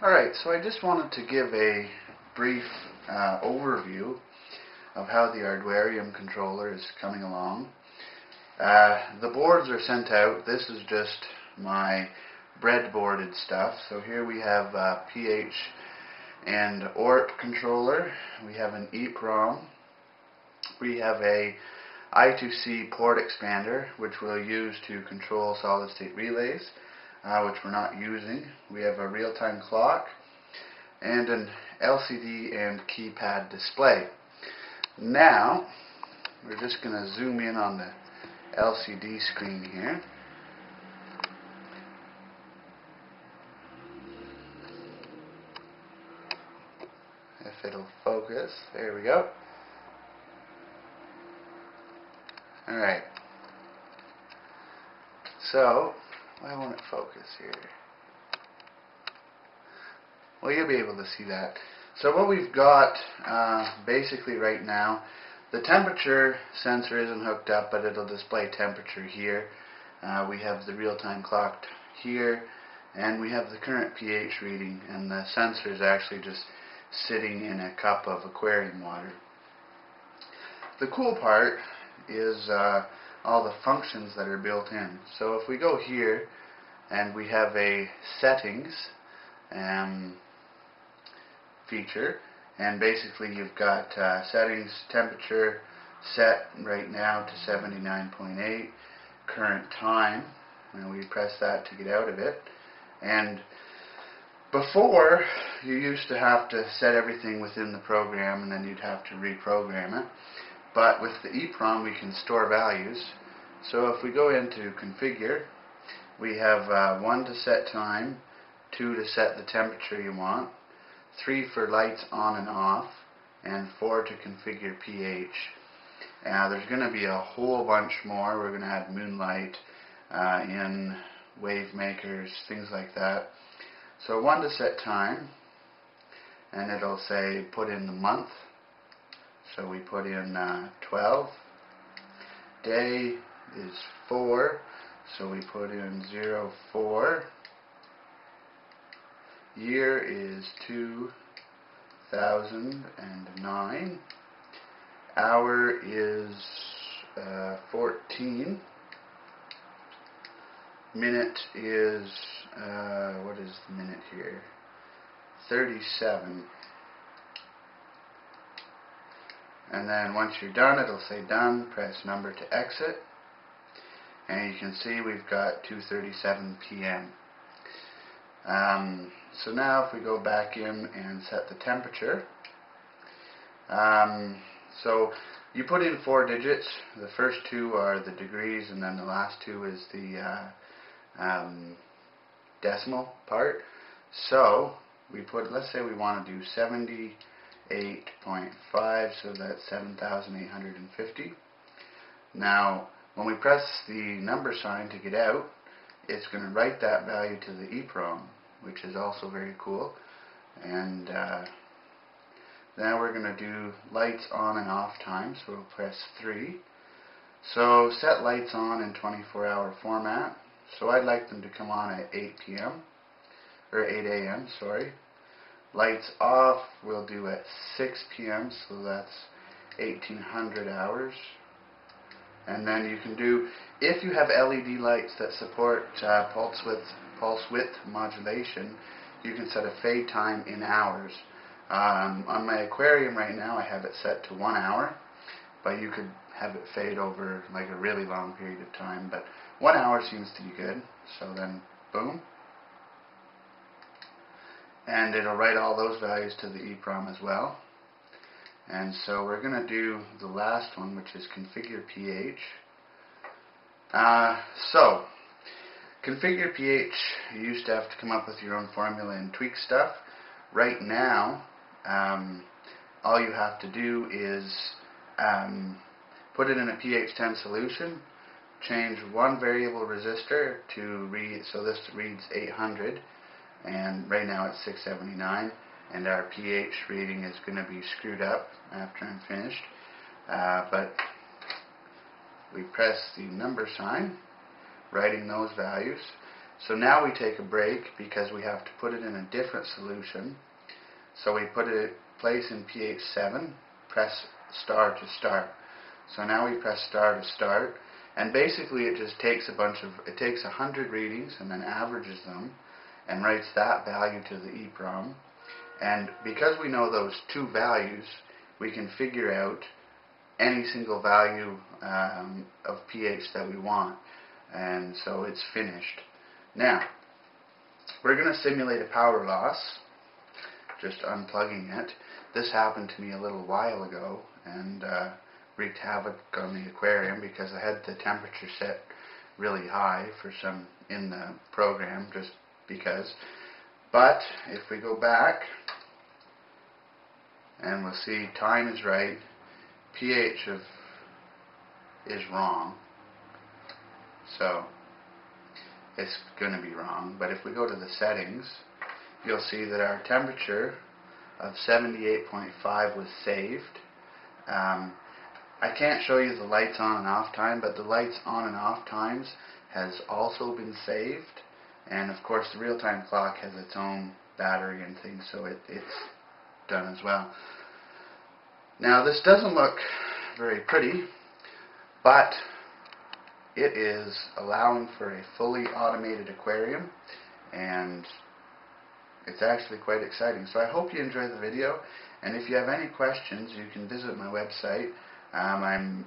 Alright, so I just wanted to give a brief overview of how the Arduino controller is coming along. The boards are sent out. This is just my breadboarded stuff. So here we have pH and ORP controller. We have an EEPROM. We have a I2C port expander, which we'll use to control solid-state relays, which we're not using. We have a real-time clock and an LCD and keypad display. Now, we're just going to zoom in on the LCD screen here. If it'll focus, there we go. Alright, so why won't it focus here? Well, you'll be able to see that. So what we've got basically right now, the temperature sensor isn't hooked up, but it'll display temperature here. We have the real-time clock here, and we have the current pH reading, and the sensor is actually just sitting in a cup of aquarium water. The cool part is all the functions that are built in. So if we go here and we have a settings feature, and basically you've got settings, temperature set right now to 79.8, current time, and we press that to get out of it. And before, you used to have to set everything within the program and then you'd have to reprogram it. But with the EEPROM we can store values. So if we go into configure, we have 1 to set time, 2 to set the temperature you want, 3 for lights on and off, and 4 to configure pH. There's going to be a whole bunch more. We're going to add moonlight in wave makers, things like that. So 1 to set time, and it'll say put in the month. So we put in 12. Day is 4, so we put in 04. Year is 2009. Hour is 14. Minute is, what is the minute here? 37. And then once you're done, it'll say done. Press number to exit. And you can see we've got 2:37 p.m. So now if we go back in and set the temperature, so you put in 4 digits. The first 2 are the degrees, and then the last 2 is the decimal part. So we put, let's say we want to do 78.5, so that's 7,850. Now, when we press the number sign to get out, it's going to write that value to the EEPROM, which is also very cool. And now we're going to do lights on and off time, so we'll press 3. So set lights on in 24-hour format. So I'd like them to come on at 8 p.m. or 8 a.m. sorry. Lights off we'll do at 6 p.m. so that's 1800 hours. And then you can do, if you have LED lights that support pulse width modulation, you can set a fade time in hours. On my aquarium right now I have it set to 1 hour, but you could have it fade over like a really long period of time, but 1 hour seems to be good. So then boom, and it'll write all those values to the EEPROM as well. And so we're going to do the last one, which is configure pH. So configure pH, you used to have to come up with your own formula and tweak stuff. Right now, all you have to do is put it in a pH 10 solution, change one variable resistor to read, so this reads 800, and right now it's 679, and our pH reading is going to be screwed up after I'm finished. But we press the number sign, writing those values. So now we take a break because we have to put it in a different solution. So we place in pH 7, press star to start. So now we press star to start, and basically it just takes it takes 100 readings and then averages them and writes that value to the EEPROM. And because we know those two values, we can figure out any single value of pH that we want. And so it's finished. Now, we're going to simulate a power loss, just unplugging it. This happened to me a little while ago and wreaked havoc on the aquarium because I had the temperature set really high for some in the program, just because. But if we go back, and we'll see time is right, pH is wrong. So it's going to be wrong. But if we go to the settings, you'll see that our temperature of 78.5 was saved. I can't show you the lights on and off time, but the lights on and off times has also been saved. And of course the real-time clock has its own battery and things, so it's done as well. Now this doesn't look very pretty, but it is allowing for a fully automated aquarium, and it's actually quite exciting. So I hope you enjoyed the video, and if you have any questions, you can visit my website. I'm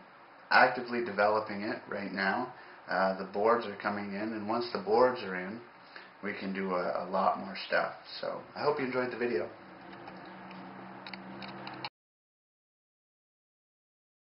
actively developing it right now. The boards are coming in, and once the boards are in, we can do a lot more stuff. So I hope you enjoyed the video.